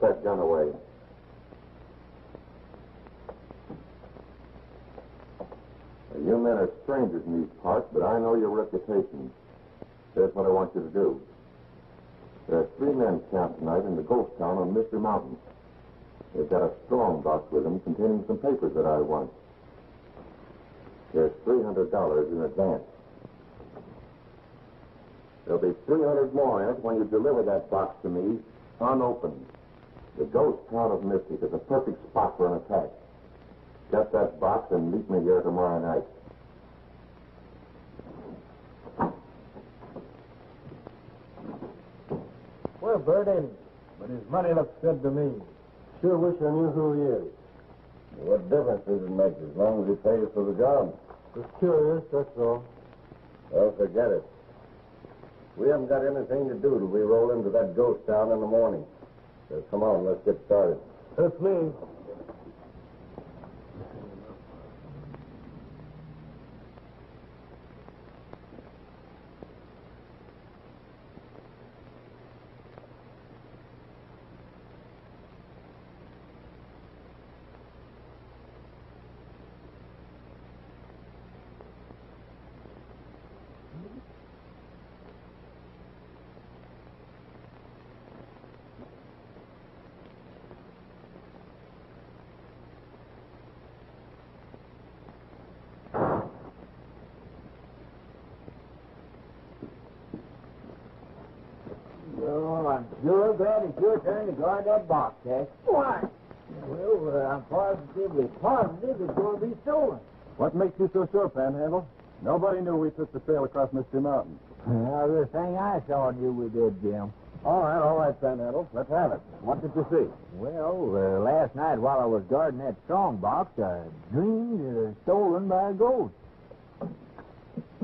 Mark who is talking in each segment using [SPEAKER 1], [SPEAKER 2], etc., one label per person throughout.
[SPEAKER 1] that gun away. You men are strangers in these parts, but I know your reputation. Here's what I want you to do. There are 3 men camped tonight in the ghost town on Mystery Mountain. They've got a strong box with them containing some papers that I want. There's $300 in advance. There'll be 300 more in it when you deliver that box to me unopened. The ghost town of Mystic is a perfect spot for an attack. Get that box and meet me here tomorrow night.
[SPEAKER 2] Well, Bert ain't he? But his money looks good to me. Sure wish I knew who he is.
[SPEAKER 1] What difference does it make as long as he pays for the job?
[SPEAKER 2] Just curious, that's all.
[SPEAKER 1] Well, forget it. We haven't got anything to do till we roll into that ghost town in the morning. So come on, let's get started.
[SPEAKER 2] That's me.
[SPEAKER 3] Oh, I'm sure glad it's your turn to guard that box, Tex.
[SPEAKER 2] Why?
[SPEAKER 3] Well, I'm positive it's going to be stolen.
[SPEAKER 2] What makes you so sure, Panhandle? Nobody knew we took the trail across Mystery Mountain.
[SPEAKER 3] Well, the thing I saw knew we did, Jim.
[SPEAKER 2] All right, Panhandle. Let's have it. What did you see?
[SPEAKER 3] Well, last night while I was guarding that strong box, I dreamed it was stolen by a ghost.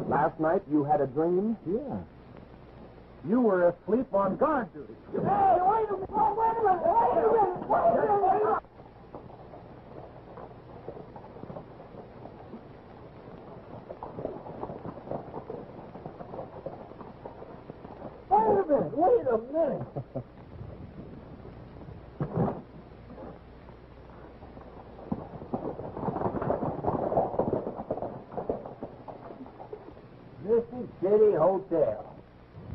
[SPEAKER 2] Last night you had a dream?
[SPEAKER 3] Yeah.
[SPEAKER 2] You were asleep on guard duty.
[SPEAKER 3] Hey, wait a minute! Wait a minute! Wait a minute! Mystic City Hotel.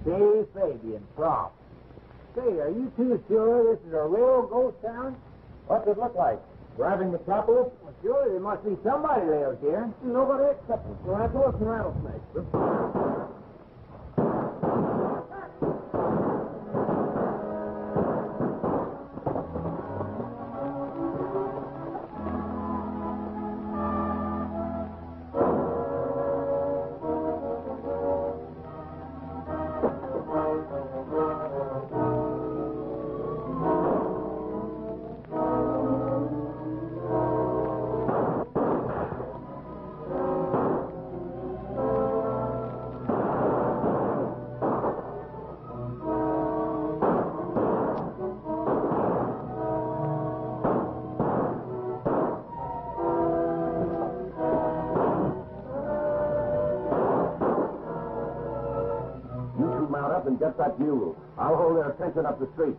[SPEAKER 3] Dave Fabian, prop. Say, are you two sure this is a real ghost town?
[SPEAKER 2] What's it look like? Driving metropolis?
[SPEAKER 3] Well, sure, there must be somebody lives here.
[SPEAKER 2] Nobody except us. Tarantulas and rattlesnakes. And get that mule. I'll hold their attention up the street.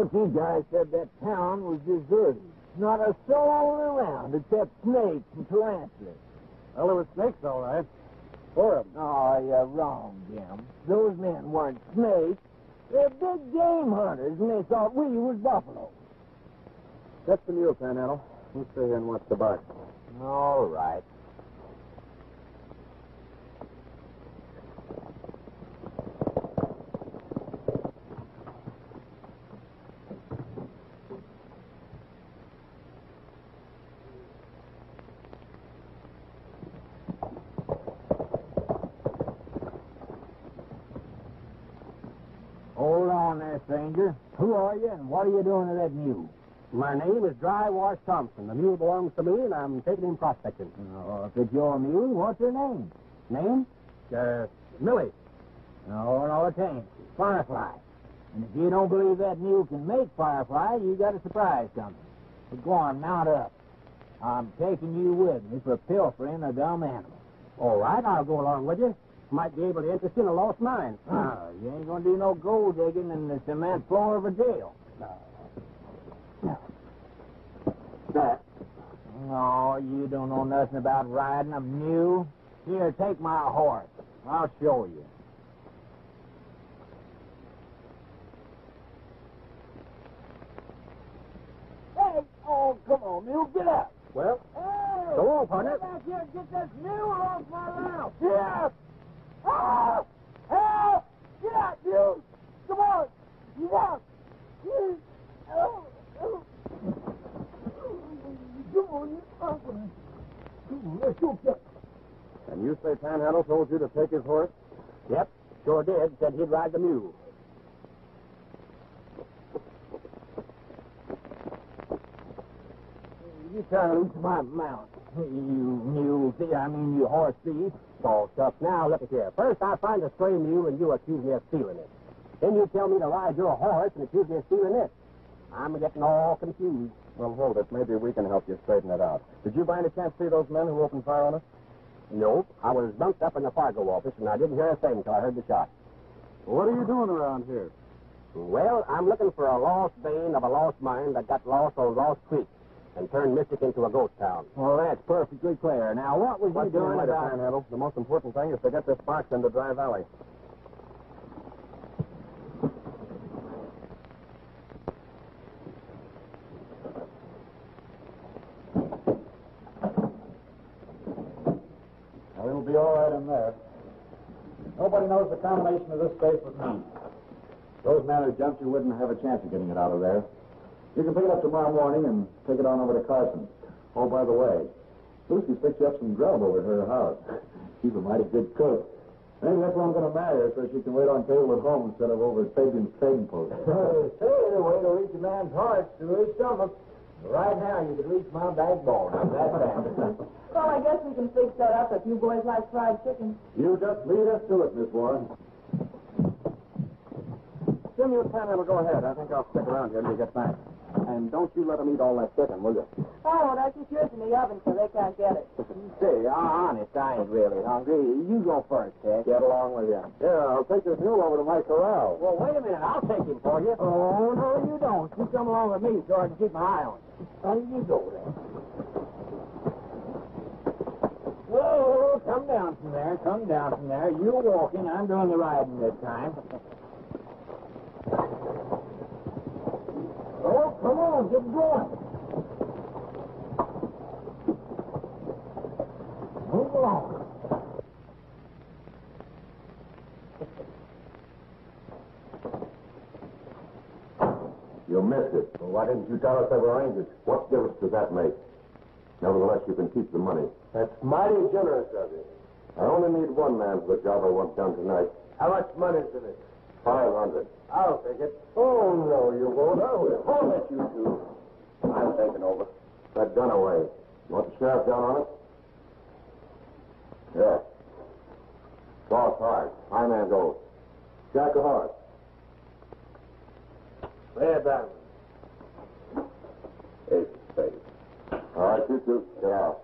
[SPEAKER 3] Don't you guys said that town was deserted. Not a soul around except snakes and tarantulas.
[SPEAKER 2] Well, there were snakes, all right. 4 of them.
[SPEAKER 3] Oh, you're wrong, Jim. Those men weren't snakes. They're big game hunters, and they thought we was buffalo.
[SPEAKER 2] That's the mule, Panhandle. We'll stay here and watch the box.
[SPEAKER 3] All right. Hold on there, stranger. Who are you, and what are you doing to that mule?
[SPEAKER 2] My name is Dry Wash Thompson. The mule belongs to me, and I'm taking him prospecting.
[SPEAKER 3] Oh, if it's your mule, what's your name?
[SPEAKER 2] Name? Millie.
[SPEAKER 3] No, it ain't. Firefly. And if you don't believe that mule can make Firefly, you got a surprise coming. But go on, mount up. I'm taking you with me for pilfering a dumb animal.
[SPEAKER 2] All right, I'll go along with you. Might be able to interest you in a lost mine.
[SPEAKER 3] You ain't gonna do no gold digging in the cement floor of a jail.
[SPEAKER 2] That.
[SPEAKER 3] No, you don't know nothing about riding a mule. Here, take my horse. I'll show you. Hey! Oh, come on, mule, get up.
[SPEAKER 2] Well,
[SPEAKER 3] Hey!
[SPEAKER 2] go on, partner.
[SPEAKER 3] Get back here and get this mule off my mouth. Yes! Help! Help! Get out, mule! Come on! Get out! Oh, oh. Come on, you confident. Come on, let's go get.
[SPEAKER 2] And you say Panhandle told you to take his horse? Yep, sure did. Said he'd ride the mule.
[SPEAKER 3] You try to loose my mount. You mule thief, you horse thief.
[SPEAKER 2] It's all tough. Now, look at here. First, I find a stray mule, and you accuse me of stealing it. Then you tell me to ride your horse and accuse me of stealing it. I'm getting all confused. Well, hold it. Maybe we can help you straighten it out. Did you by any chance see those men who opened fire on us? Nope. I was bunked up in the Fargo office, and I didn't hear a thing until I heard the shot.
[SPEAKER 1] What are you doing around here?
[SPEAKER 2] Well, I'm looking for a lost vein of a lost mine that got lost on Lost Creek and turned Mystic into a ghost town.
[SPEAKER 3] Well, that's perfectly clear. Now, what was you doing
[SPEAKER 2] later,
[SPEAKER 3] about...
[SPEAKER 2] Panhandle? The most important thing is to get this box into Dry Valley.
[SPEAKER 1] Well, it'll be all right in there. Nobody knows the combination of this safe but me. Those men who jumped you wouldn't have a chance of getting it out of there. You can pick it up tomorrow morning and take it on over to Carson. Oh, by the way, Lucy picked you up some grub over at her house. She's a mighty good cook. Maybe that's why I'm going to marry her, so she can wait on table at home instead of over at Fabian's trading post.
[SPEAKER 3] Say, the way to reach a man's heart is through his stomach. Right now, you can reach my backbone. I'm that fast.
[SPEAKER 4] Well, I guess we can fix that up if you boys like fried chicken.
[SPEAKER 1] You just lead us to it, Miss Warren.
[SPEAKER 2] Jim, you and Panhandle go ahead. I think I'll stick around here until you get back. And don't you let them eat all that chicken, will you?
[SPEAKER 4] Oh, that's just yours in the oven so they can't get it.
[SPEAKER 3] Say, honest, I ain't really hungry. You go first, Ted.
[SPEAKER 2] Get along with you. Yeah, I'll take this mule over to my corral.
[SPEAKER 3] Well, wait a minute. I'll take him for you. Oh, no, you don't. You come along with me so I can keep my eye on you. You go there. Whoa, come down from there. Come down from there. You're walking. I'm doing the riding this time. Oh, come on. Get going. Move along.
[SPEAKER 1] You missed it. Well, why didn't you tell us they were angels? What difference does that make? Nevertheless, you can keep the money.
[SPEAKER 2] That's mighty generous of you.
[SPEAKER 1] I only need one man for the job I want done tonight.
[SPEAKER 2] How much money's in it?
[SPEAKER 1] 500.
[SPEAKER 2] I'll take it. Oh, no, you won't. I will. I'll let you two. I'm taking over.
[SPEAKER 1] That gun away. You want the sheriff down on it? Yes. Cross hard. My man goes. Jack a horse.
[SPEAKER 2] Lay it down.
[SPEAKER 1] Eight, space. All right, you two. Get out.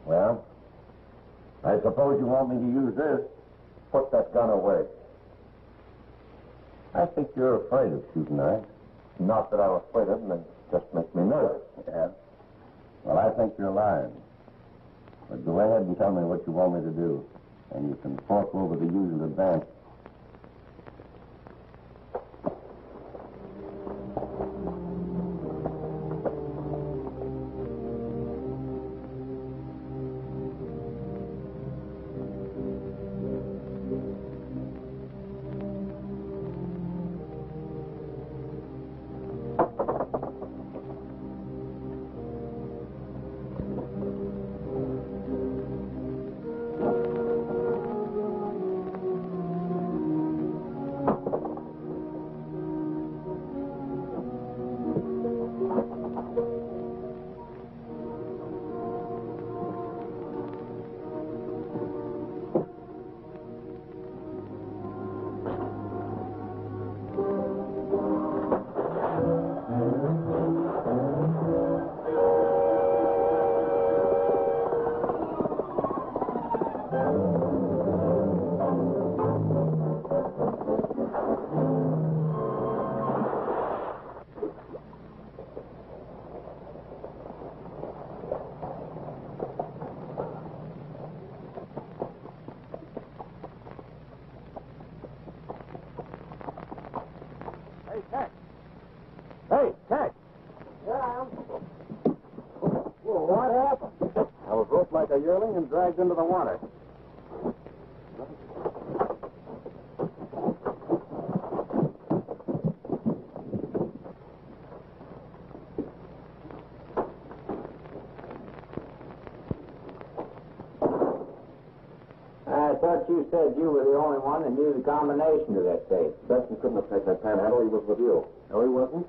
[SPEAKER 5] Well, I suppose
[SPEAKER 2] would you want me to use this?
[SPEAKER 1] Put that gun away.
[SPEAKER 2] I think you're afraid of shooting, eh?
[SPEAKER 1] Not that I'm afraid of him. It just makes me nervous.
[SPEAKER 2] Yeah. Well, I think you're lying. But go ahead and tell me what you want me to do, and you can fork over the usual advance. Hey, Cat!
[SPEAKER 4] Yeah.
[SPEAKER 2] Well, what happened? I was roped like a yearling and dragged into the water.
[SPEAKER 3] I thought you said you were the only one that knew the combination to that safe.
[SPEAKER 1] Benson couldn't have taken that panhandle. He was with you.
[SPEAKER 2] No, he wasn't.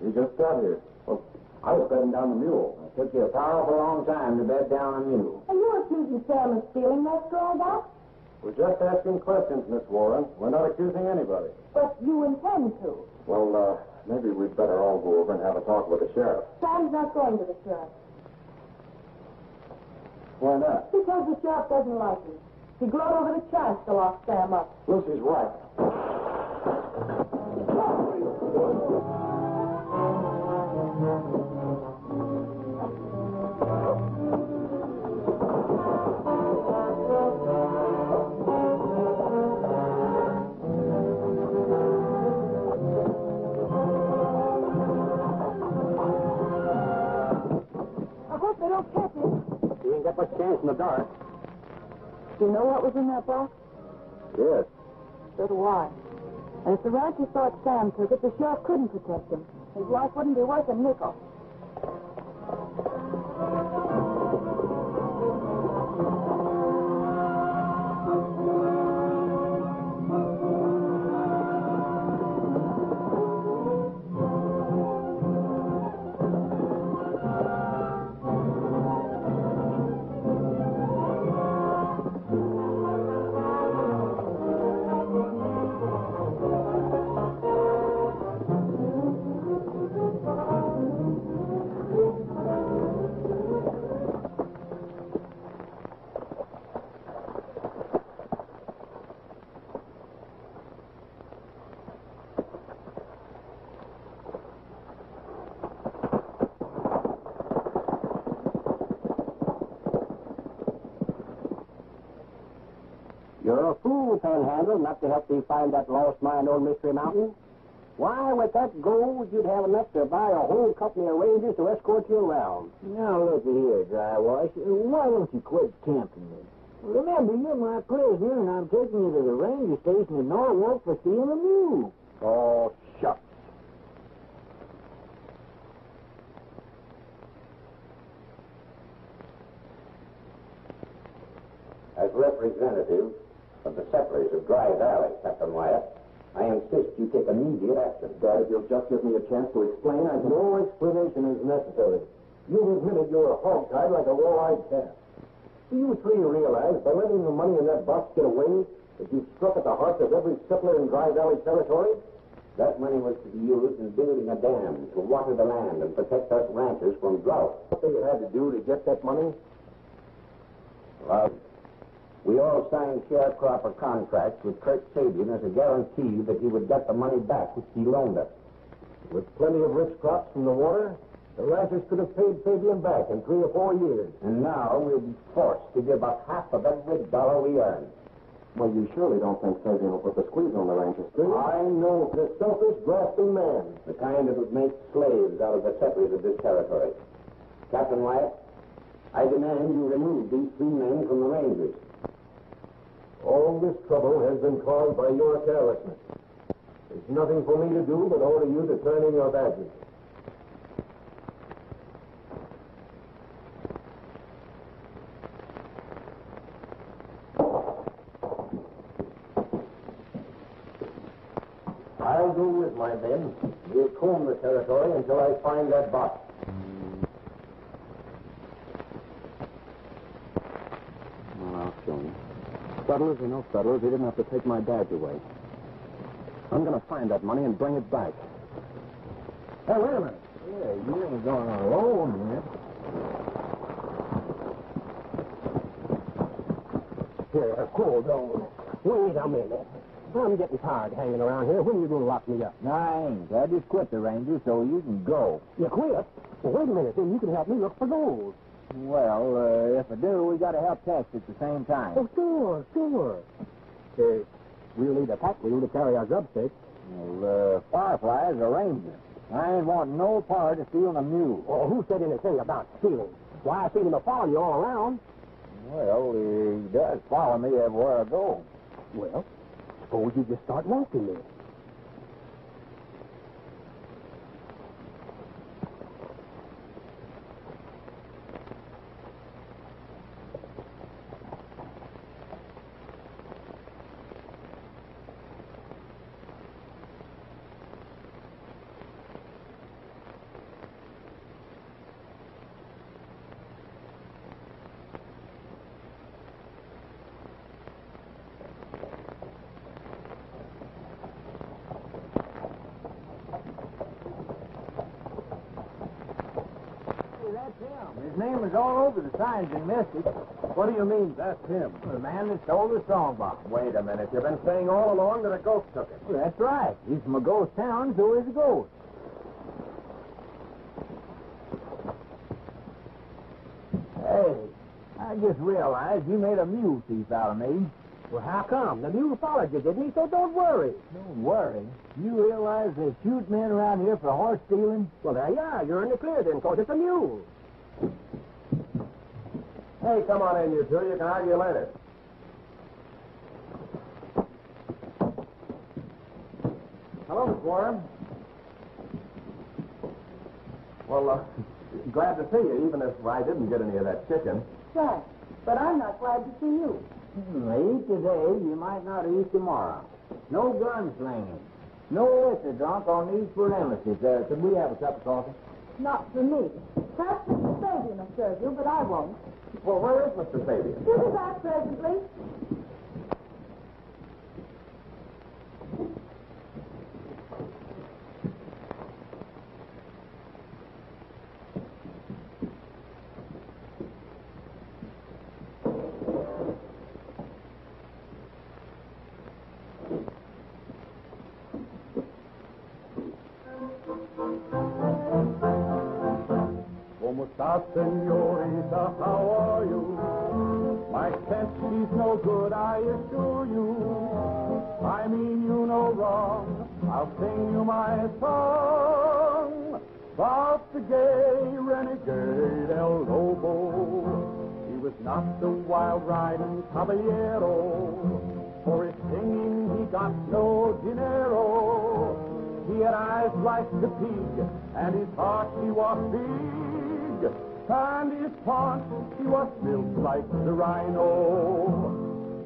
[SPEAKER 1] He just got here.
[SPEAKER 2] Well, I was bedding down the mule.
[SPEAKER 3] It took you a powerful long time to bed down a mule.
[SPEAKER 4] Are you accusing Sam of stealing that straw box?
[SPEAKER 2] We're just asking questions, Miss Warren. We're not accusing anybody.
[SPEAKER 4] But you intend to.
[SPEAKER 1] Well, maybe we'd better all go over and have a talk with the sheriff.
[SPEAKER 4] Sam's not going to the sheriff.
[SPEAKER 2] Why not?
[SPEAKER 4] Because the sheriff doesn't like him. He glowed over the chance to lock Sam up.
[SPEAKER 2] Lucy's right.
[SPEAKER 4] I hope they don't catch him.
[SPEAKER 2] He ain't got much chance in the dark.
[SPEAKER 4] Do you know what was in that box?
[SPEAKER 2] Yes.
[SPEAKER 4] So do I. And if the rancher thought Sam took it, the sheriff couldn't protect him. His life wouldn't be worth a nickel.
[SPEAKER 2] You're a fool, Panhandle, not to help me find that lost mine on Mystery Mountain. Why, with that gold, you'd have enough to buy a whole company of rangers to escort you around.
[SPEAKER 3] Now, look here, Dry Wash. Why don't you quit tempting me? Remember, you're my prisoner, and I'm taking you to the ranger station in Norwalk for stealing a mule.
[SPEAKER 2] Oh, shucks.
[SPEAKER 5] As representative of the settlers of Dry Valley, Captain Wyatt, I insist you take immediate action.
[SPEAKER 2] Dad, if you'll just give me a chance to explain, no explanation is necessary. You've admitted you're hog-tied like a wall-eyed cat. Do you three realize by letting the money in that box get away that you've struck at the heart of every settler in Dry Valley territory?
[SPEAKER 5] That money was to be used in building a dam to water the land and protect us ranchers from drought.
[SPEAKER 2] What they had to do to get that money?
[SPEAKER 5] Well, We all signed sharecropper contracts with Kurt Sabian as a guarantee that he would get the money back which he loaned us.
[SPEAKER 2] With plenty of rich crops from the water, the ranchers could have paid Fabian back in 3 or 4 years.
[SPEAKER 5] And now we'll be forced to give up half of every dollar we earn.
[SPEAKER 2] Well, you surely don't think Fabian will put the squeeze on the ranchers, do you? I know the selfish, grasping man.
[SPEAKER 5] The kind that would make slaves out of the settlers of this territory. Captain Wyatt, I demand you remove these 3 men from the Rangers.
[SPEAKER 2] All this trouble has been caused by your carelessness. There's nothing for me to do but order you to turn in your badges. I'll go with my men. We'll comb the territory until I find that box. Well, I'll show you. Settlers or no settlers, he didn't have to take my badge away. I'm going to find that money and bring it back. Hey, wait a minute.
[SPEAKER 3] Yeah, you ain't going alone here.
[SPEAKER 2] Here, cool down. Wait a minute. I'm getting tired hanging around here. When are you going to lock me up?
[SPEAKER 3] No, I ain't. I just quit the Rangers so you can go.
[SPEAKER 2] You quit? Well, wait a minute. Then you can help me look for gold.
[SPEAKER 3] Well, if I do, we got to help Tex at the same time.
[SPEAKER 2] Oh, sure. We'll need a pack wheel to carry our grub stakes.
[SPEAKER 3] Well, Firefly's a ranger. I ain't want no part of stealing a mule.
[SPEAKER 2] Oh, who said anything about stealing? Why, I seen him follow you all around.
[SPEAKER 3] Well, he does follow me everywhere I go.
[SPEAKER 2] Well, suppose you just start walking me.
[SPEAKER 3] His name is all over the signs in Mystic.
[SPEAKER 2] What do you mean, that's him?
[SPEAKER 3] The man that stole the songbox.
[SPEAKER 2] Wait a minute. You've been saying all along that a ghost took it.
[SPEAKER 3] Well, that's right. He's from a ghost town, so he's a ghost. Hey, I just realized you made a mule thief out of me.
[SPEAKER 2] Well, how come? The mule followed you, didn't he? So don't worry.
[SPEAKER 3] Don't worry. You realize they shoot men around here for horse stealing?
[SPEAKER 2] Well, there you are. You're in the clear then, 'cause it's a mule. Hey, come on in, you two. You can argue later. Hello, Miss Warren. Well, glad to see you, even if I didn't get any of that chicken.
[SPEAKER 4] Right. But I'm not glad to see you.
[SPEAKER 3] Eat today, you might not eat tomorrow. No gunslinging. No liquor drunk on these premises. Could we have a cup of coffee?
[SPEAKER 4] Not for me. Perhaps Mr. Fabian will serve you, but I won't.
[SPEAKER 2] Well, where is Mr. Fabian?
[SPEAKER 4] He'll be back presently.
[SPEAKER 6] ¿Cómo está, señorita? How are you? My scent, she's no good, I assure you. I mean you no wrong. I'll sing you my song about the gay renegade El Lobo. He was not the wild riding caballero. For his singing he got no dinero. He had eyes like the pig, and his heart he was big, and his paunch he was built like the rhino.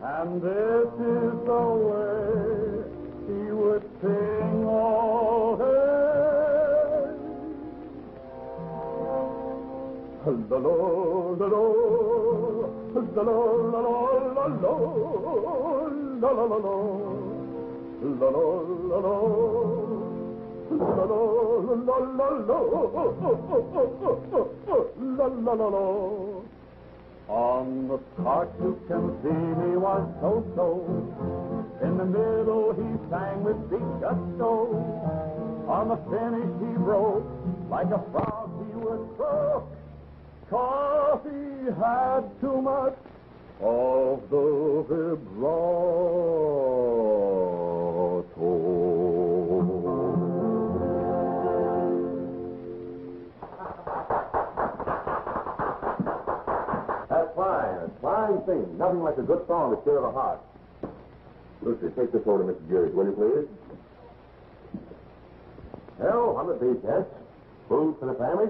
[SPEAKER 6] And this is the way he would sing all day. La la la la, la la la la la la, la la la la, la la la la. La la la la la la la la la la. On the cart you can see he was so-so. In the middle he sang with big gusto. On the finish he broke, like a frog he would croak. 'Cause he had too much of the vibrato.
[SPEAKER 1] That's fine. A fine thing. Nothing like a good song to stir the heart. Lucy, take this over to Mr. Geary, will you please? Well, 100 beef, yes. Food for the family?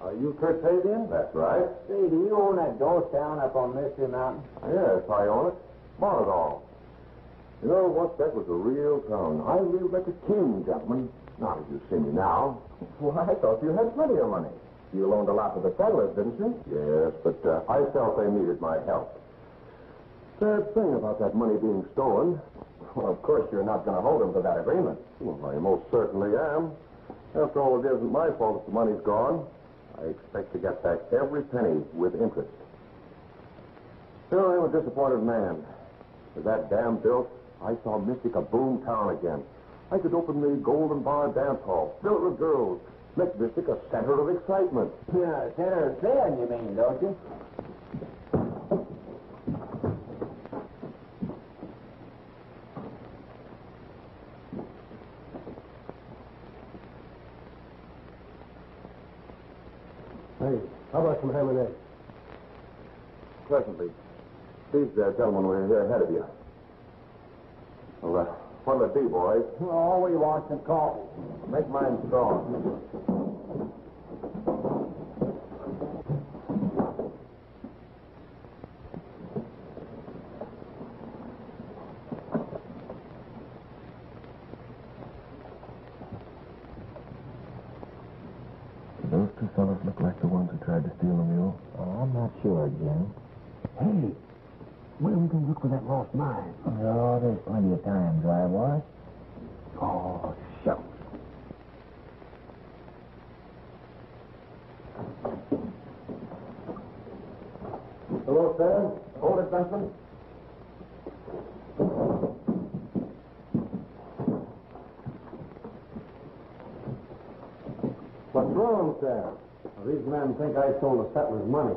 [SPEAKER 1] Are you Kurt Fabian? That's right.
[SPEAKER 3] Say, do you own that ghost town up on Mystery Mountain?
[SPEAKER 1] Yes, I own it. Bought it all. You know, once that was a real town. I lived like a king, gentlemen. Not as you see me now.
[SPEAKER 2] Well, I thought you had plenty of money. You loaned a lot to the settlers, didn't you?
[SPEAKER 1] Yes, but I felt they needed my help. Sad thing about that money being stolen.
[SPEAKER 2] Well, of course, you're not going to hold them to that agreement.
[SPEAKER 1] Well, I most certainly am. After all, it isn't my fault if the money's gone. I expect to get back every penny with interest. Still, I'm a disappointed man. With that dam built, I saw Mystic a boom town again. I could open the Golden Bar dance hall, filled with girls, make Mystic a center of excitement.
[SPEAKER 3] Yeah, center of sin, you mean, don't you?
[SPEAKER 2] Hey, how about some ham and eggs?
[SPEAKER 1] Presently. These gentlemen were here ahead of you. Well, what'll it be, boys?
[SPEAKER 3] Oh, we want some coffee.
[SPEAKER 1] Make mine strong.
[SPEAKER 2] Those two fellows look like the ones who tried to steal the mule.
[SPEAKER 3] Oh, I'm not sure, Jim.
[SPEAKER 2] Hey, where are we going to look for that lost mine?
[SPEAKER 3] Oh, there's plenty of time, Dry Boy.
[SPEAKER 2] Oh, shucks. Hello, Sam. Hold it, Benson. What's wrong, Sam? These men think I stole the settlers' money.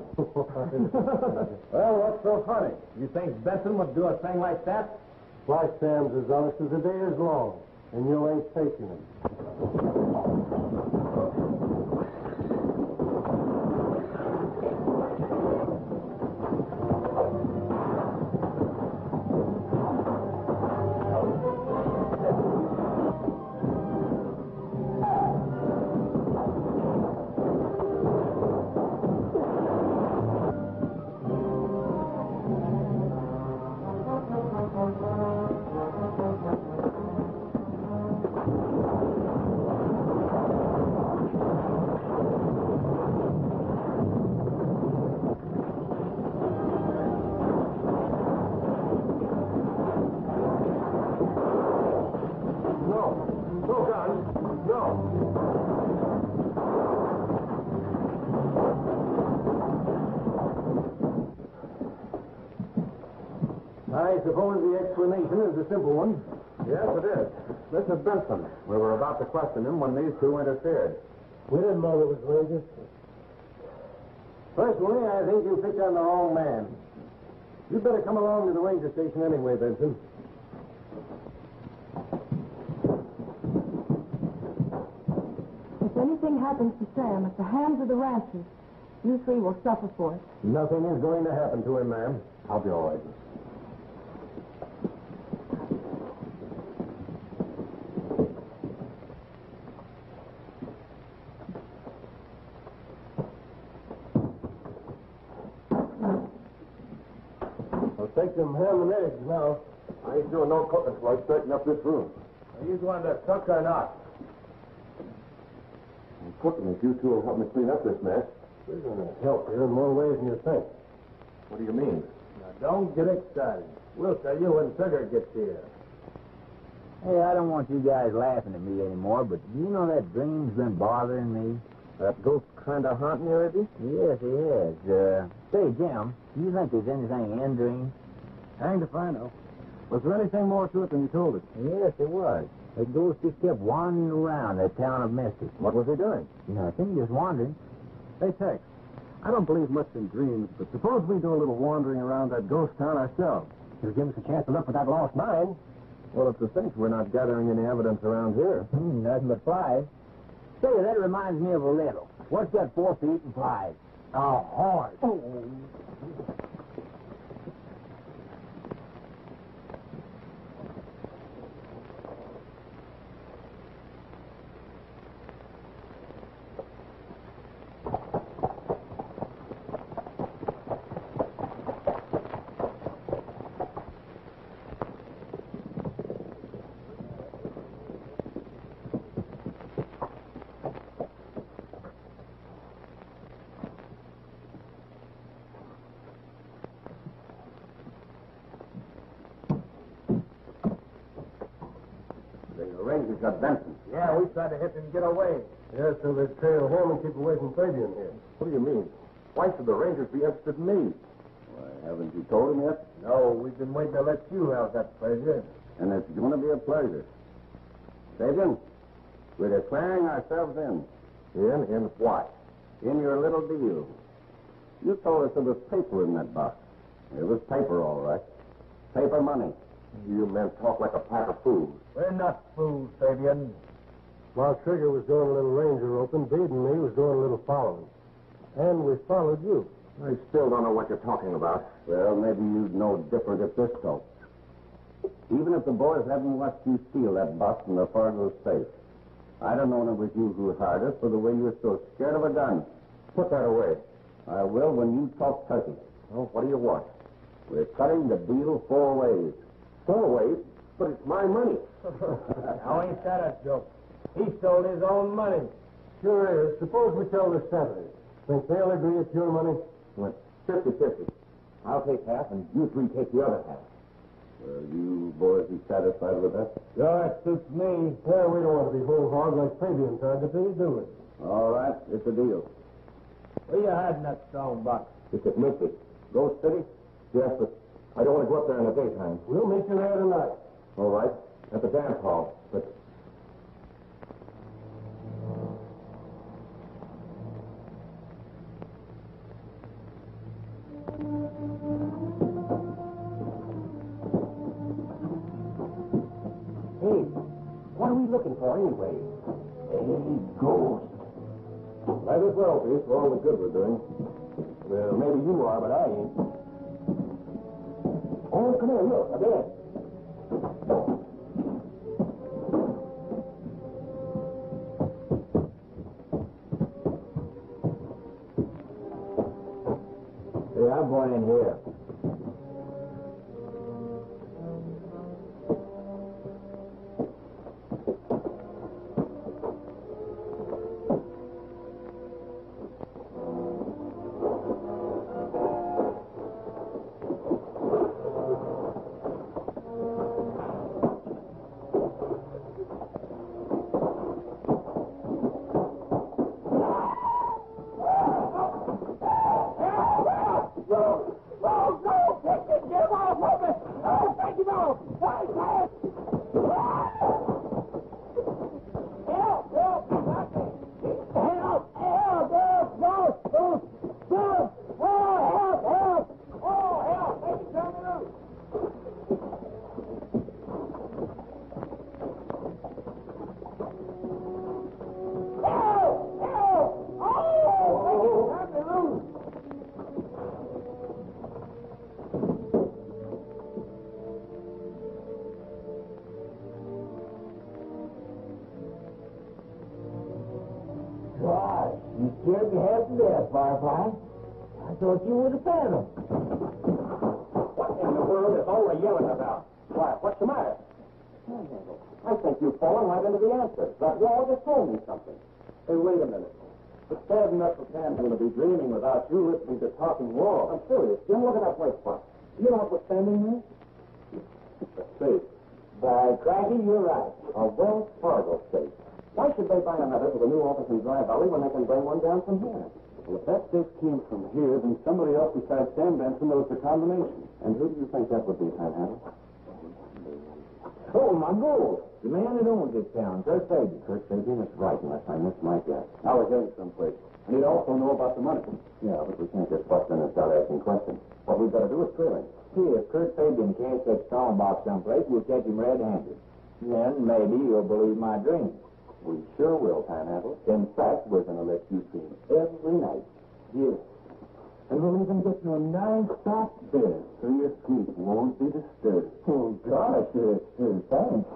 [SPEAKER 3] Well, what's so funny? You think Benson would do a thing like that?
[SPEAKER 2] Why, Sam's as honest as the day is long, and you ain't taking him. I suppose the explanation is a simple one.
[SPEAKER 1] Yes, it is. This is Benson. We were about to question him when these two interfered.
[SPEAKER 2] We didn't know it was Rangers. Personally, I think you picked on the wrong man. You'd better come along to the ranger station anyway, Benson.
[SPEAKER 4] If anything happens to Sam at the hands of the ranchers, you three will suffer for it.
[SPEAKER 2] Nothing is going to happen to him, ma'am.
[SPEAKER 1] I'll be all right.
[SPEAKER 2] I'll take them ham and eggs now.
[SPEAKER 1] I ain't doing no cooking till I straighten up this room.
[SPEAKER 2] Are you going to cook or not?
[SPEAKER 1] I'm cooking if you two will help me clean up this mess.
[SPEAKER 2] We're going to help you in more ways than you think.
[SPEAKER 1] What do you mean?
[SPEAKER 2] Now, don't get excited. We'll tell you when Sugar gets here.
[SPEAKER 3] Hey, I don't want you guys laughing at me anymore, but do you know that dream's been bothering me?
[SPEAKER 2] That ghost kind of haunting you, is he?
[SPEAKER 3] Yes, he is. Say, Jim, do you think there's anything in dreams?
[SPEAKER 2] Hanged if I know. Was there anything more to it than you told us?
[SPEAKER 3] Yes, there was. The ghost just kept wandering around the town of Mystic.
[SPEAKER 2] What was he doing?
[SPEAKER 3] Nothing, just wandering.
[SPEAKER 2] Hey, Tex, I don't believe much in dreams, but suppose we do a little wandering around that ghost town ourselves. It'll give us a chance to look for that lost mine. Well, it's a cinch we're not gathering any evidence around here.
[SPEAKER 3] Nothing but flies. Say, that reminds me of a riddle. What's got 4 feet and flies? A horse.
[SPEAKER 5] The Rangers got Benson.
[SPEAKER 2] Yeah, we tried to hit him and get away. Yeah, so they'd trail him and keep away from Fabian here. What do you mean? Why should the Rangers be interested in me?
[SPEAKER 5] Why, haven't you told him yet?
[SPEAKER 2] No, we've been waiting to let you have that pleasure.
[SPEAKER 5] And it's going to be a pleasure. Fabian, we're declaring ourselves in.
[SPEAKER 2] In what?
[SPEAKER 5] In your little deal. You told us there was paper in that box. It was paper, all right. Paper money.
[SPEAKER 2] You men talk like a pack of fools. We're not fools, Fabian. While Trigger was doing a little ranger roping, Bede and me was doing a little following. And we followed you. I still don't know what you're talking about.
[SPEAKER 5] Well, maybe you'd know different if this talks. Even if the boys hadn't watched you steal that box from the Fargo safe, I'd have known it was you who hired us for the way you were so scared of a gun.
[SPEAKER 2] Put that away.
[SPEAKER 5] I will when you talk turkey.
[SPEAKER 2] Well, what do you want?
[SPEAKER 5] We're cutting the deal 4 ways.
[SPEAKER 2] 4 ways? But it's my money.
[SPEAKER 3] Now, ain't that a joke? He stole his own money.
[SPEAKER 2] Sure is. Suppose we tell the senators. Think they'll agree it's your money? What? 50-50.
[SPEAKER 5] I'll take half, and you 3 take the other half. Will you boys be satisfied with that?
[SPEAKER 2] Yeah, that suits me. Yeah, we don't want to be whole hog like Fabian tried to be, do we?
[SPEAKER 5] All right, it's a deal.
[SPEAKER 3] Where you hiding that strong box?
[SPEAKER 2] It's at Mystic. Ghost City? Yes, but I don't want to go up there in the daytime. We'll meet you there tonight. All right. At the dance hall. But hey, what are we looking for anyway? A ghost. Might as well be for all the good we're doing. Well, maybe you are, but I ain't. Oh, come here, look, a bed.
[SPEAKER 3] Hey, I'm going in here.
[SPEAKER 2] Gosh, you scared me half to death, Firefly. I thought you were the Phantom. What in the world is all the yelling about? Why, what's the matter? I think you've fallen right into the answer. That wall just told me something. Hey, wait a minute. It's bad enough for Camden to be dreaming without you listening to talking wall. I'm serious. Jim, look at that white spot. You know what was standing there? A safe. By crikey, you're right. A Wells Fargo safe. Why should they buy another for the new office in Dry Valley when they can bring one down from here?
[SPEAKER 5] Well, if that safe came from here, then somebody else besides Sam Benson knows the combination.
[SPEAKER 2] And who do you think that would be, Panhandle?
[SPEAKER 3] Oh, my gold. The man that owns this town, Kurt Fabian.
[SPEAKER 2] Kurt Fabian is right, unless I missed my guess.
[SPEAKER 5] Now we're getting someplace. And he'd also know about the money.
[SPEAKER 2] Yeah, but we can't just bust in and start asking questions. What we've got to do is trail him.
[SPEAKER 3] See, if Kurt Fabian can't get Strongbox someplace, we'll catch him red-handed. Then maybe you'll believe my dream.
[SPEAKER 2] We sure will, Panhandle. In fact, we're going to let you dream every night.
[SPEAKER 3] Yes. And we'll even get you a nice soft bed so your sleep won't be disturbed. Oh, gosh, thanks.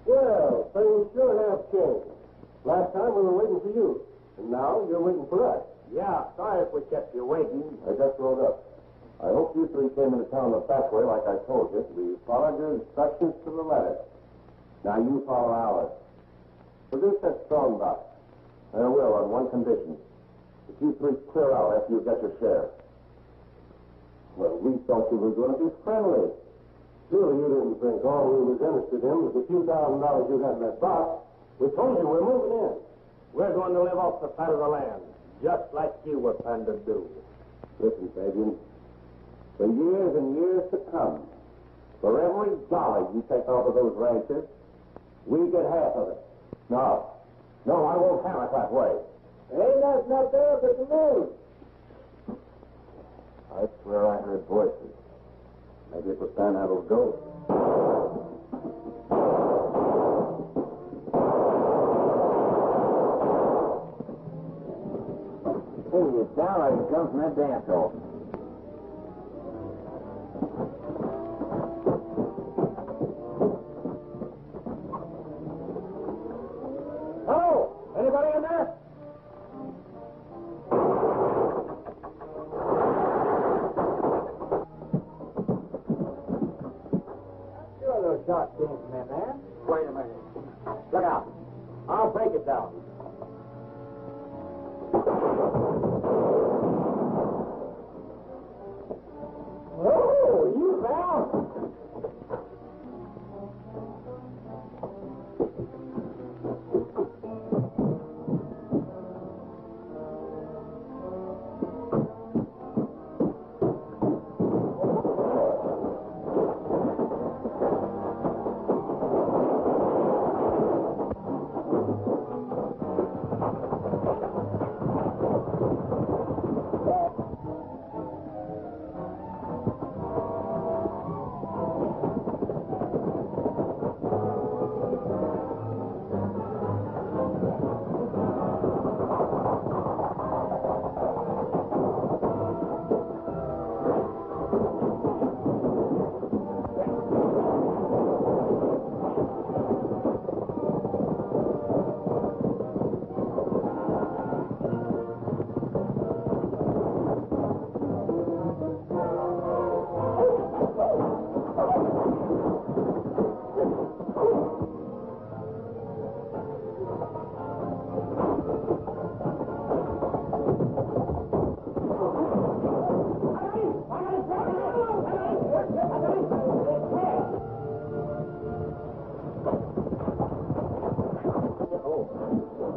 [SPEAKER 2] Well, things sure have changed. Last time we were waiting for you, and now you're waiting for us.
[SPEAKER 3] Yeah, sorry if we kept you waiting.
[SPEAKER 1] I just rode up. I hope you three came into town the back way like I told you.
[SPEAKER 5] We followed your instructions to the letter. Now you follow ours.
[SPEAKER 1] Produce that strong box. I will, on one condition. If you three clear out after you get your share.
[SPEAKER 2] Well, we thought you were going to be friendly. Surely you didn't think all we was interested in was the few $1,000 you had in that box. We told you we're moving in. We're going to live off the fat of the land, just like you were planned to do.
[SPEAKER 5] Listen, Fabian. For years and years to come, for every dollar you take off of those ranchers, we get half of it.
[SPEAKER 1] No. No, I won't have it that way.
[SPEAKER 2] Ain't nothing up there but the moon.
[SPEAKER 1] I swear I heard voices. Maybe it was Panhandle's ghost.
[SPEAKER 3] Hey, it sounds like it comes from that dance hall.
[SPEAKER 2] Hello? Anybody in there?
[SPEAKER 3] Sure those shots came from in there.
[SPEAKER 2] Wait a minute. Look out. I'll break it down. Oh, you found.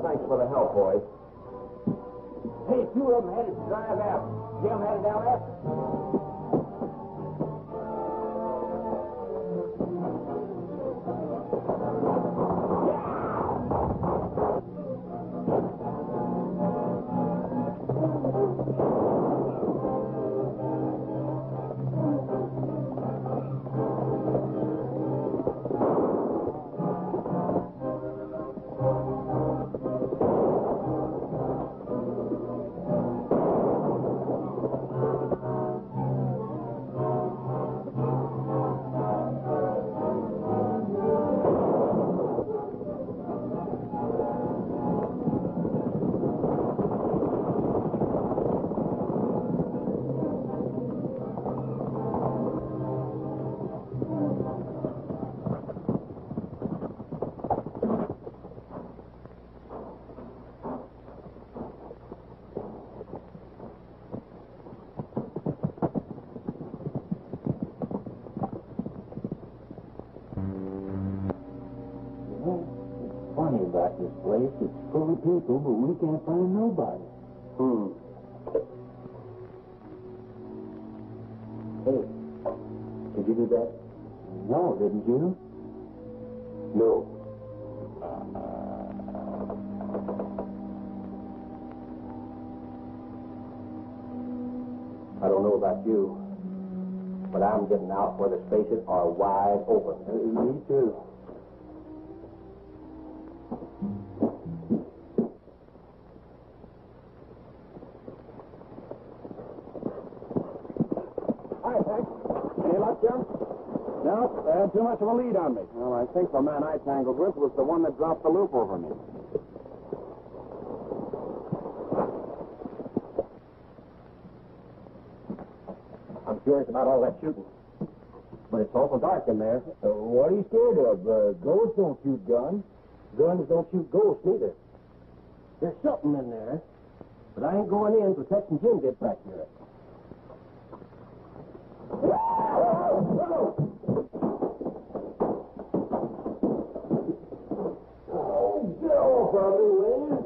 [SPEAKER 1] Thanks for the help, boys.
[SPEAKER 3] Hey, two of them headed to Dry Valley. Jim headed down after.
[SPEAKER 2] It's funny about this place. It's full of people, but we can't find nobody. Hey, did you do that? No, didn't you? No. I don't know about you, but I'm getting out where the spaces are wide open. Me too.
[SPEAKER 6] Hi, Hank. Any luck, Jim? No, they had too much of a lead on me. Well, I think the man I tangled with was the one that dropped the loop over me.
[SPEAKER 2] I'm curious about all that shooting. But it's awful dark in there. What are you scared of? Ghosts don't shoot guns. Guns don't shoot ghosts neither. There's something in there. But I ain't going in till Tex and Jim get back here. Oh, get off of me, will you?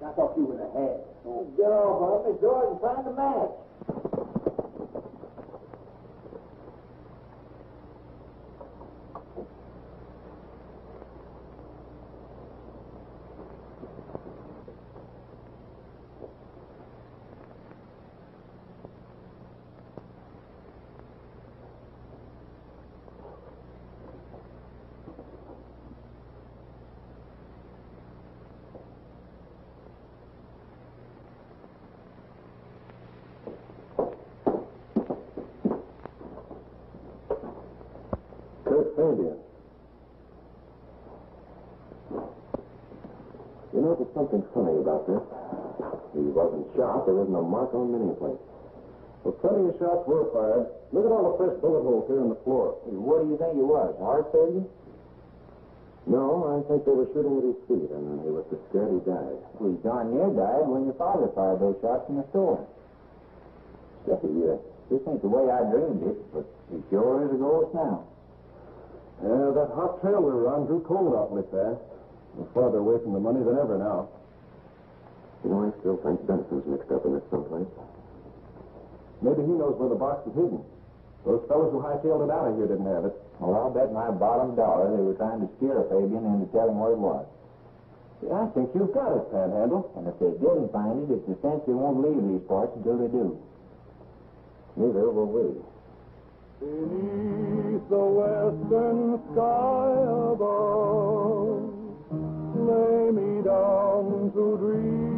[SPEAKER 2] I thought you were the head. Oh, get off of me, George, and find a match.
[SPEAKER 1] Fabian. You know, there's something funny about this. He wasn't shot. There isn't a mark on him anyplace. Well, plenty of shots were fired. Look at all the fresh bullet holes here on the floor.
[SPEAKER 2] What do you think it was? Heart failure?
[SPEAKER 1] No, I think they were shooting at his feet, and then he was so scared he died.
[SPEAKER 2] Well, he darn near died when your father fired those shots in the store.
[SPEAKER 1] Say,
[SPEAKER 2] This ain't the way I dreamed it, but it sure is a ghost now.
[SPEAKER 1] Yeah, that hot trail we were on drew cold awfully fast. We're farther away from the money than ever now. You know, I still think Benson's mixed up in this someplace. Maybe he knows where the box is hidden. Those fellows who hightailed it out of here didn't have it.
[SPEAKER 2] Well, I'll bet my bottom dollar they were trying to scare Fabian into telling where it was.
[SPEAKER 1] Yeah, I think you've got it, Panhandle.
[SPEAKER 2] And if they didn't find it, it's a cinch they won't leave these parts until they do.
[SPEAKER 1] Neither will we.
[SPEAKER 6] Beneath the western sky above, lay me down to dream,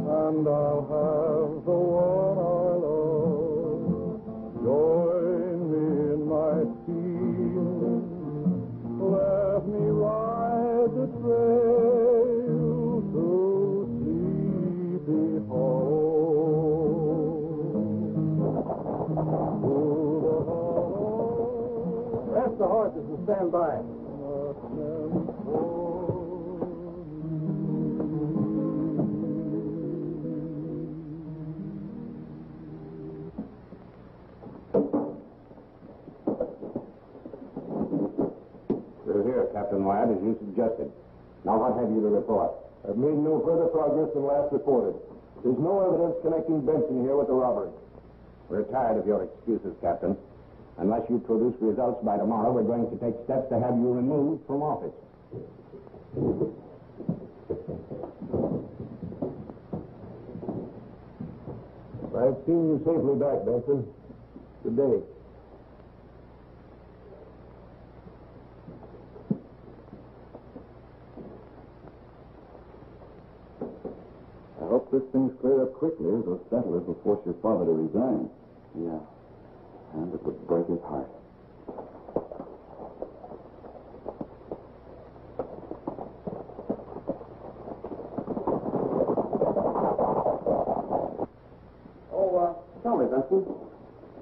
[SPEAKER 6] and I'll have the one I love join me in my scheme. Let me ride the trail to Sleepy Hollow.
[SPEAKER 2] Rest the horses and stand by.
[SPEAKER 5] We're here, Captain Wyatt, as you suggested. Now, what have you to report?
[SPEAKER 1] I've made no further progress than last reported. There's no evidence connecting Benson here with the robbery.
[SPEAKER 5] We're tired of your excuses, Captain. Unless you produce results by tomorrow, we're going to take steps to have you removed from office.
[SPEAKER 1] I've seen you safely back, Benson. Good day. I hope this thing's cleared up quickly. Those settlers will force your father to resign.
[SPEAKER 5] Yeah.
[SPEAKER 1] And it would break his heart.
[SPEAKER 6] Tell me, Benson,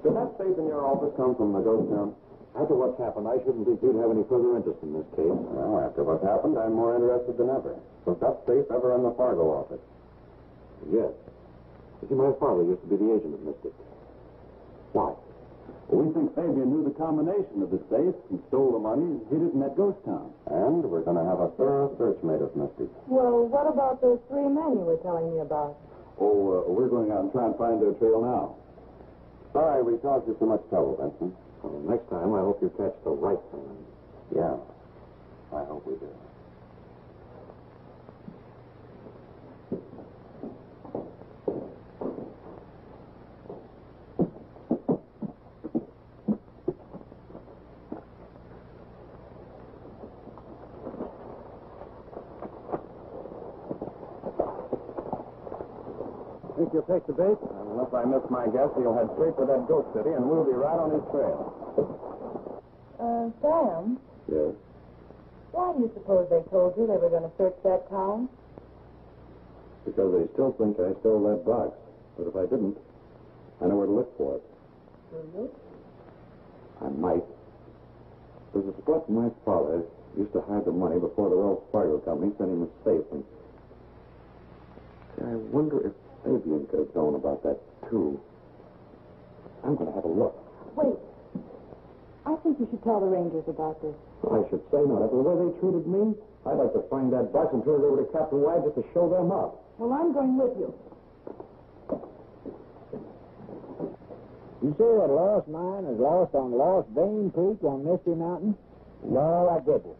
[SPEAKER 6] did that safe in your office come from the ghost town? After what's happened, I shouldn't think you'd have any further interest in this case.
[SPEAKER 5] Well, after what's happened, I'm more interested than ever.
[SPEAKER 6] Was that safe ever in the Fargo office?
[SPEAKER 1] Yes. You see, my father used to be the agent of Mystic.
[SPEAKER 6] Why? We think Fabian knew the combination of the safe and stole the money and hid it in that ghost town.
[SPEAKER 5] And we're going to have a thorough search made of Mystic.
[SPEAKER 4] Well, what about those three men you were telling me about?
[SPEAKER 6] Oh, we're going out and try and find their trail now.
[SPEAKER 5] Sorry we caused you so much trouble, Benson.
[SPEAKER 2] Well, next time, I hope you catch the right man.
[SPEAKER 5] Yeah, I hope we do.
[SPEAKER 2] Think you'll take the bait?
[SPEAKER 5] Unless I miss my guess, he'll head straight for that ghost city, and we'll be right on his trail.
[SPEAKER 4] Sam,
[SPEAKER 5] Yes?
[SPEAKER 4] why do you suppose they told you they were going to search that town?
[SPEAKER 5] Because they still think I stole that box. But if I didn't, I know where to look for it.
[SPEAKER 4] Do you?
[SPEAKER 5] I might. There's a spot my father used to hide the money before the Wells Fargo company sent him a safe. And I wonder if Fabian could have known about that, too. I'm going to have a look.
[SPEAKER 4] Wait. I think you should tell the Rangers about this.
[SPEAKER 5] I should say not. After the way they treated me, I'd like to find that box and turn it over to Captain Wag just to show them up.
[SPEAKER 4] Well, I'm going with you.
[SPEAKER 3] You say that lost mine is lost on Lost Vein Creek on Mystery Mountain?
[SPEAKER 2] No, I didn't.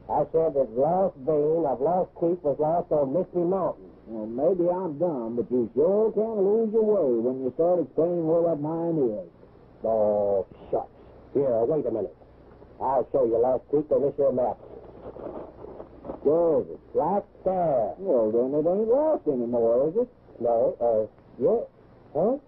[SPEAKER 2] I said that Lost Vein of Lost Creek was lost on Mystery Mountain.
[SPEAKER 3] Well, maybe I'm dumb, but you sure can't lose your way when you start explaining where that mine is.
[SPEAKER 2] Oh, shucks. Here, wait a minute. I'll show you Lost Creek on this here map. There's it, right there.
[SPEAKER 3] Well, then it ain't lost anymore, is it?
[SPEAKER 2] No, yeah. Huh?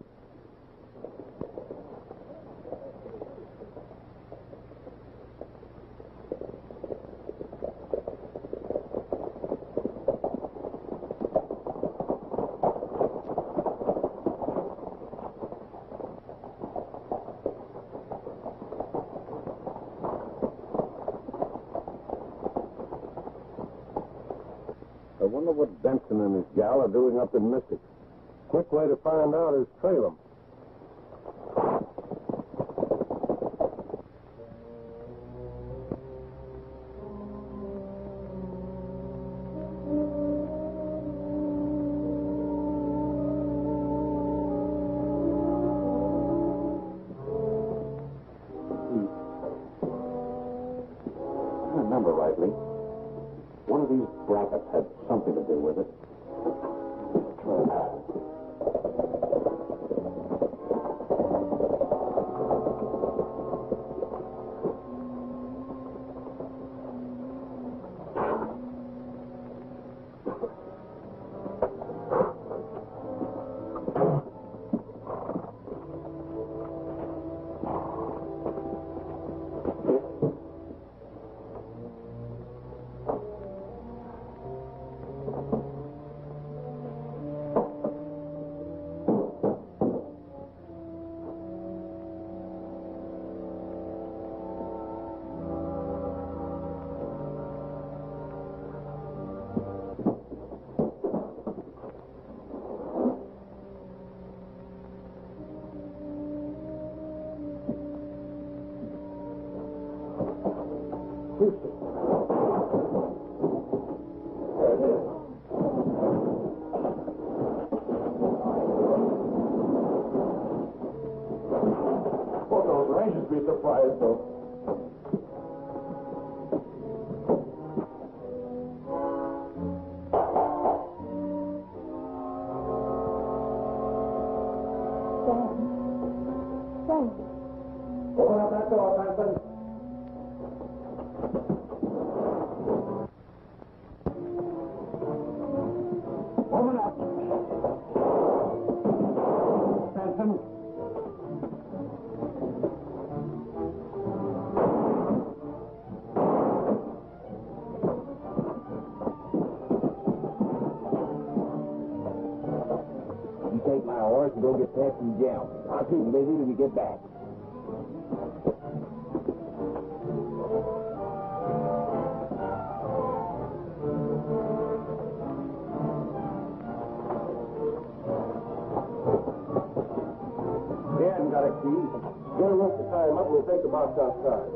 [SPEAKER 5] I wonder what Benson and his gal are doing up in Mystic. Quick way to find out is trail them. If I remember rightly, one of these brackets had something to do with it. Try that.
[SPEAKER 6] Well, those Rangers be surprised, though.
[SPEAKER 4] Sam.
[SPEAKER 2] Open up that door, Benson.
[SPEAKER 6] Open up. Benson.
[SPEAKER 3] You take my horse and go get Pep and Jim. I'll keep you busy till you get back.
[SPEAKER 5] He hasn't got a key. Get a rope.
[SPEAKER 2] We'll take the box outside.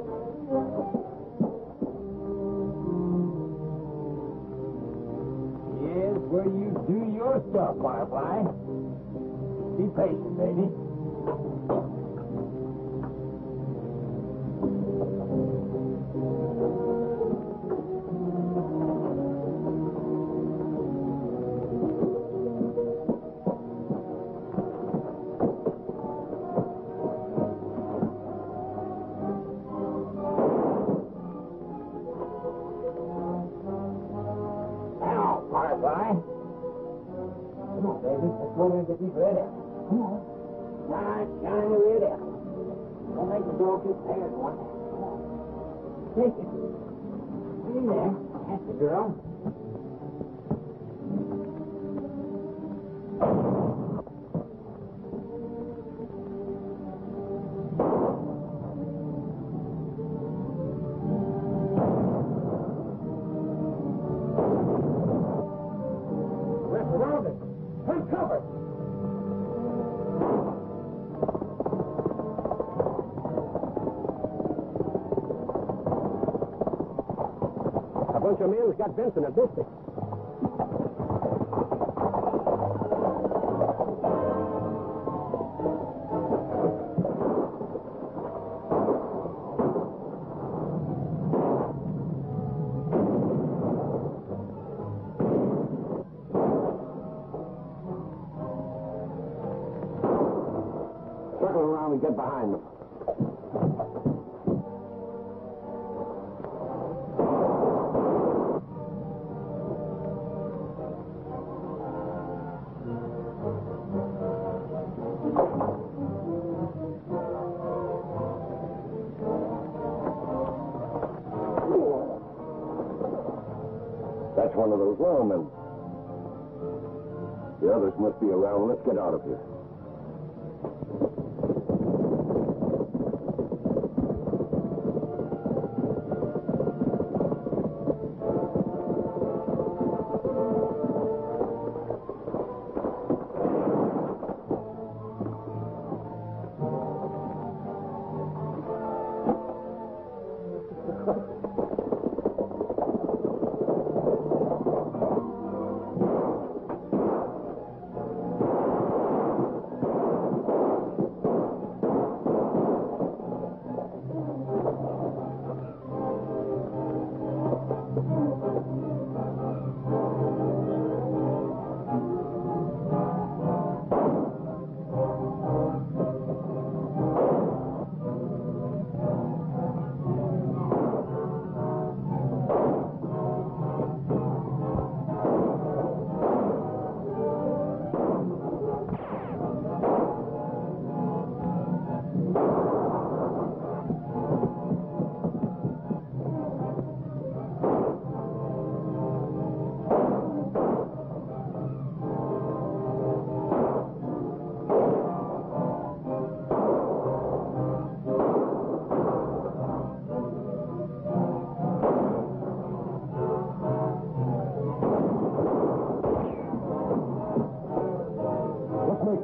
[SPEAKER 3] Yes, where you do your stuff, Firefly. Be patient, baby. Now, Firefly. Come on, baby. Let's go in and get these red apples. Come on. Nice, shiny red apples. Don't make the dog get tired, one. Come on. Take it. In there. That's the girl. Wrap around it. Take cover.
[SPEAKER 2] A bunch of men's got Vincent at distance. Circle around and get behind them.
[SPEAKER 5] That's one of those lawmen. The others must be around. Let's get out of here.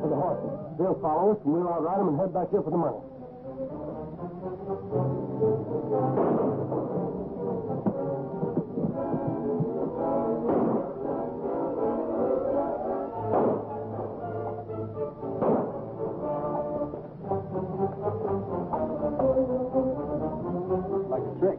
[SPEAKER 2] For the horses. They'll follow us, and we'll outride them and head back here for the money. Like a trick.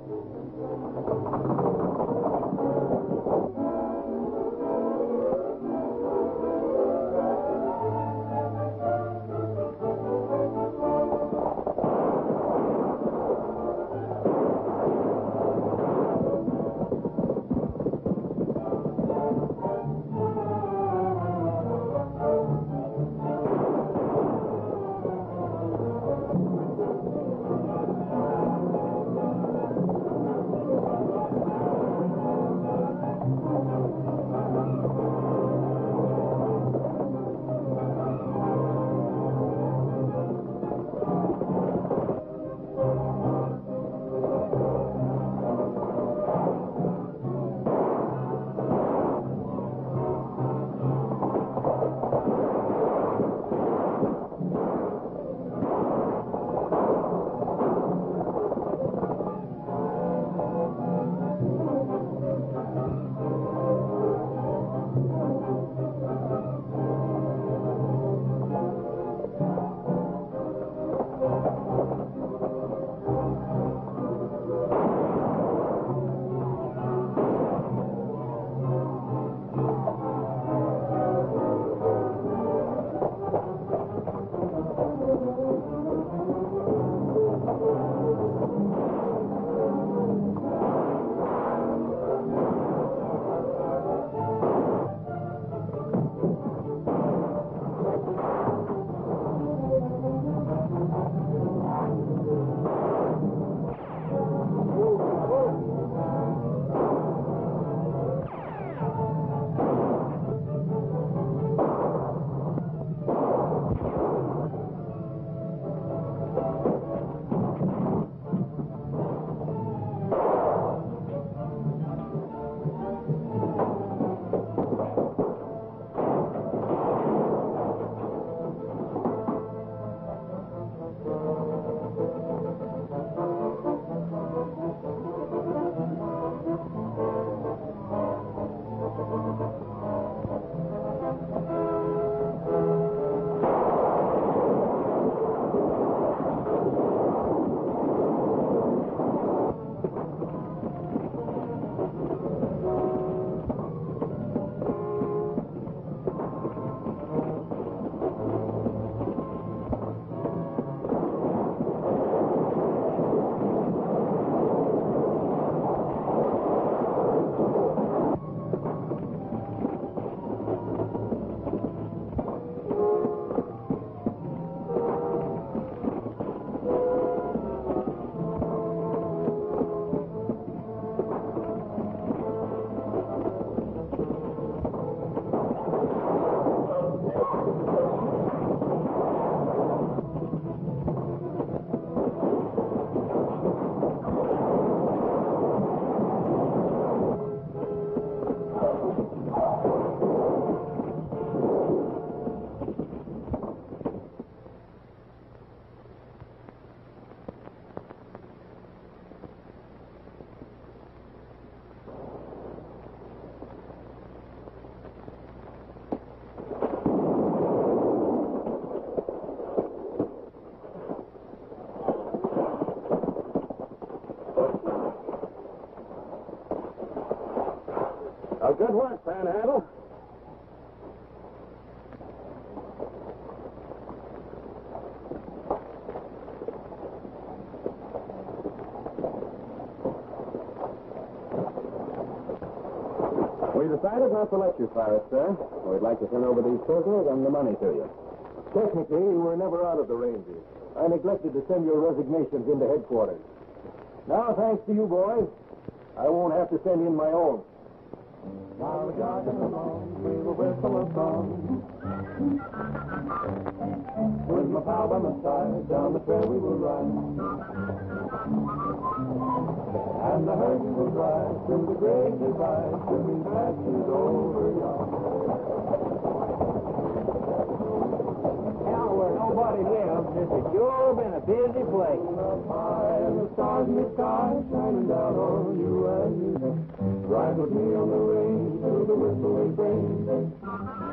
[SPEAKER 2] Well, good work, Panhandle. We decided not to let you fire it, sir. We'd like to turn over these prisoners and the money to you. Technically, you were never out of the Rangers. I neglected to send your resignations into headquarters. Now, thanks to you boys, I won't have to send in my own.
[SPEAKER 6] While we're jogging along, we will whistle a song. With my pal by my side, down the trail we will ride. And the herd we will drive through the great divide, swimming passes over yonder.
[SPEAKER 3] Now where nobody lives, this has sure been a busy place.
[SPEAKER 6] Up high and the stars in the sky shining down on you and me. Ride with me on the range till the whistling brings.